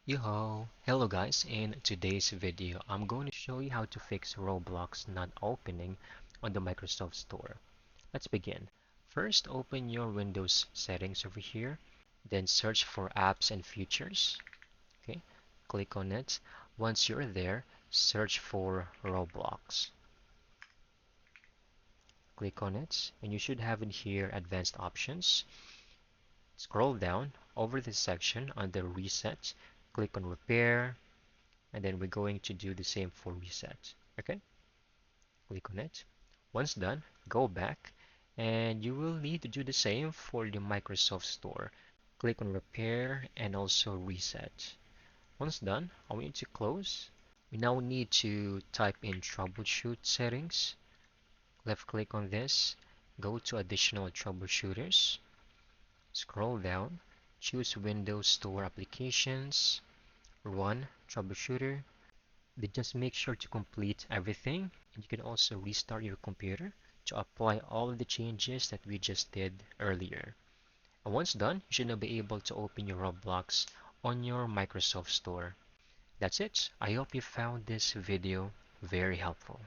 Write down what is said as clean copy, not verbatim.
Yo, hello guys. In today's video, I'm going to show you how to fix Roblox not opening on the Microsoft Store. Let's begin. First, open your Windows settings over here, then search for apps and features. Okay, click on it. Once you're there, search for Roblox. Click on it, and you should have in here advanced options. Scroll down over this section under reset, click on repair, and then we're going to do the same for reset. Okay, click on it. Once done, go back, and you will need to do the same for the Microsoft Store. Click on repair and also reset. Once done, I want you to close. We now need to type in troubleshoot settings. Left click on this, go to additional troubleshooters, scroll down, choose Windows Store applications, run troubleshooter. Then just make sure to complete everything, and you can also restart your computer to apply all of the changes that we just did earlier. And once done, you should now be able to open your Roblox on your Microsoft Store. That's it. I hope you found this video very helpful.